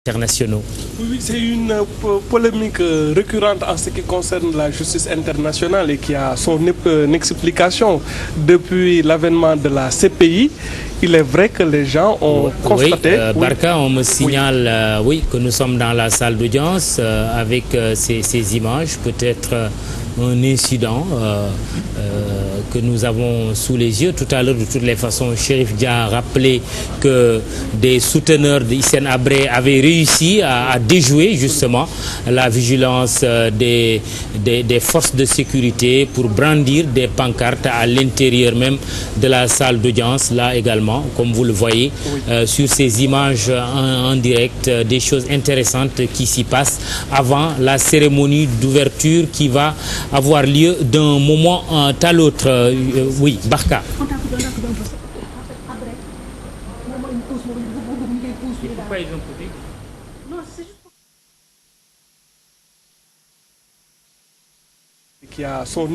internationaux. Oui, c'est une polémique récurrente en ce qui concerne la justice internationale et qui a son explication depuis l'avènement de la CPI. Il est vrai que les gens ont constaté... Barka, on me signale que nous sommes dans la salle d'audience avec ces images, peut-être un incident que nous avons sous les yeux. Tout à l'heure, de toutes les façons, Chérif Dia a rappelé que des souteneurs d'Hissène Habré avaient réussi à déjouer justement la vigilance des forces de sécurité pour brandir des pancartes à l'intérieur même de la salle d'audience, là également, comme vous le voyez, sur ces images en direct, des choses intéressantes qui s'y passent avant la cérémonie d'ouverture qui va avoir lieu d'un moment à l'autre. Oui, Barka. Qui a son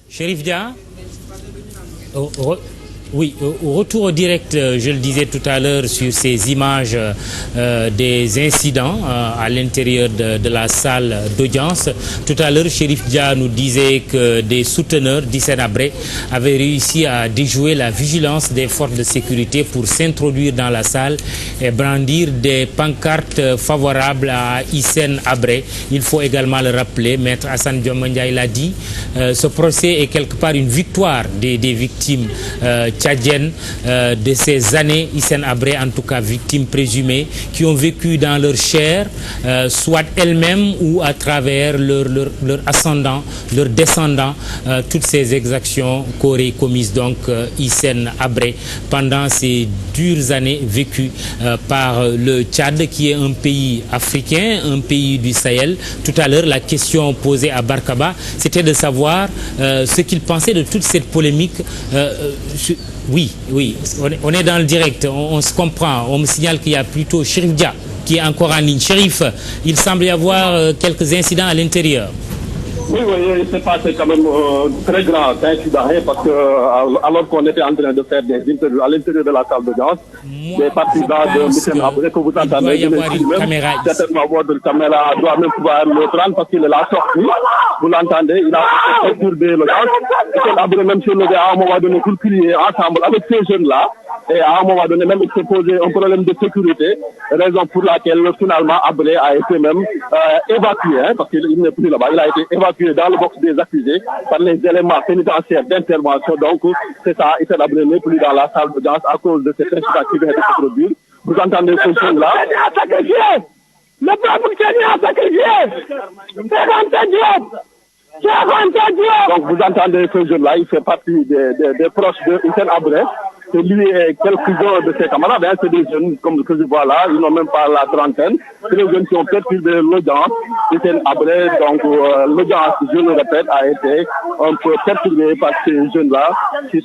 Chérif Dia, oui, au retour au direct, je le disais tout à l'heure, sur ces images des incidents à l'intérieur de la salle d'audience. Tout à l'heure, Chérif Dia nous disait que des souteneurs d'Hissène Habré avaient réussi à déjouer la vigilance des forces de sécurité pour s'introduire dans la salle et brandir des pancartes favorables à Hissène Habré. Il faut également le rappeler, Maître Assane Dioma Ndiaye l'a dit, ce procès est quelque part une victoire des victimes tchadiennes de ces années, Hissène Habré en tout cas victimes présumées, qui ont vécu dans leur chair, soit elles-mêmes ou à travers leur ascendant, leurs descendants, toutes ces exactions qu'aurait commises donc Hissène Habré pendant ces dures années vécues par le Tchad, qui est un pays africain, un pays du Sahel. Tout à l'heure, la question posée à Barkaba, c'était de savoir ce qu'il pensait de toute cette polémique. Oui, on est dans le direct, on se comprend. On me signale qu'il y a plutôt Chérif Dia qui est encore en ligne. Chérif, il semble y avoir quelques incidents à l'intérieur. Oui, c'est passé quand même très grand incident, parce que alors qu'on était en train de faire des interviews à l'intérieur de la salle d'audience, des partisans de Hissène Habré que vous entendez, certainement votre caméra doit même pouvoir le prendre parce qu'il est là sorti. Vous l'entendez, il a perturbé l'audience. Hissène Habré même s'est levé à un moment donné pour crier ensemble avec ces jeunes-là. Et à un moment donné, même il s'est posé un problème de sécurité, raison pour laquelle finalement Habré a été même évacué, parce qu'il n'est plus là-bas. Il a été évacué dans le box des accusés par les éléments pénitentiaires d'intervention. Donc c'est ça, Hissène Habré n'est plus dans la salle d'audience à cause de cette incident qui vient de se produire. Vous entendez ce son-là? Le peuple tchadien a sacrifié! Donc vous entendez ce jeune-là, il fait partie des proches de Hissène Habré. C'est lui et quelques-uns de ses camarades, c'est des jeunes comme que je vois là, ils n'ont même pas la trentaine. C'est des jeunes qui ont perturbé l'audience. Hissène Habré, donc l'audience, je le répète, a été un peu perturbée par ces jeunes-là qui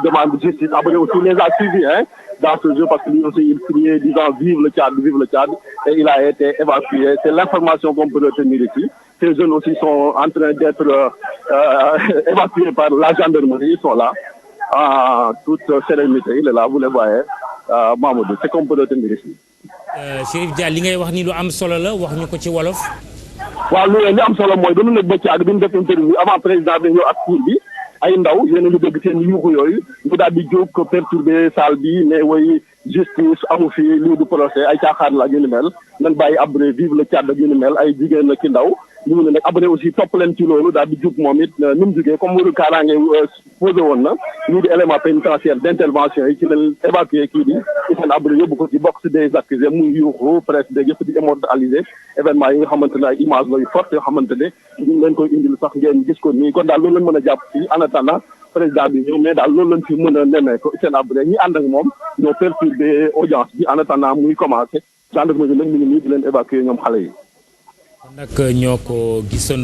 demandent justice. Habré aussi les a suivis dans ce jeu parce que lui aussi il criait disant vive le Tchad, et il a été évacué. C'est l'information qu'on peut retenir ici. Ces jeunes aussi sont en train d'être évacués par la gendarmerie, ils sont là. Toute sérénité, il est là, vous le voyez, Mamadou, c'est qu'on peut le tenir ici. Chérif Dia, li ngay wax ni lu am solo la, wax ñu ko ci wolof. waaw li am solo mooy dañu nekk ba ci ak bi ñu def interview avant président bi ñëw ak cour bi ay ndaw yéen a ngi dégg seen yuuxu yooyu ñu daal di jóg ko perturber salle bi ne way justice amu fi lii du procès ay caaxaan la ñu ni mel nañ bàyyi Habré vive le Tchad ñu ni mel ay jigéen ki ndaw ñu ne nag Habré aussi topp leen ci loolu daal di jug moom it ni mu jugee comme wëru kaaraange posé woon na lii di élément pénitentiaire d'intervention yi ci leen évacué kii di Hissène Habré yóbbu ko ci box des accusés muy yuuxu presse de yëpp di immortaliser événement yi nga xamante ne ay image la yu forte yoo xamante ne ñu leen koy indil sax ngeen gis ko nii kon daal loolu lañ mën a jàpp fii en attendant président bi ñëw mais daal loolu lañ fi mën a nemee ko seen abri ñi ànd ak moom ñoo perturbé audience bi en attendant muy commencé gendarmerie nag mi ngi nii di leen évacuer ñoom xale yi. nag ñoo ko gisoon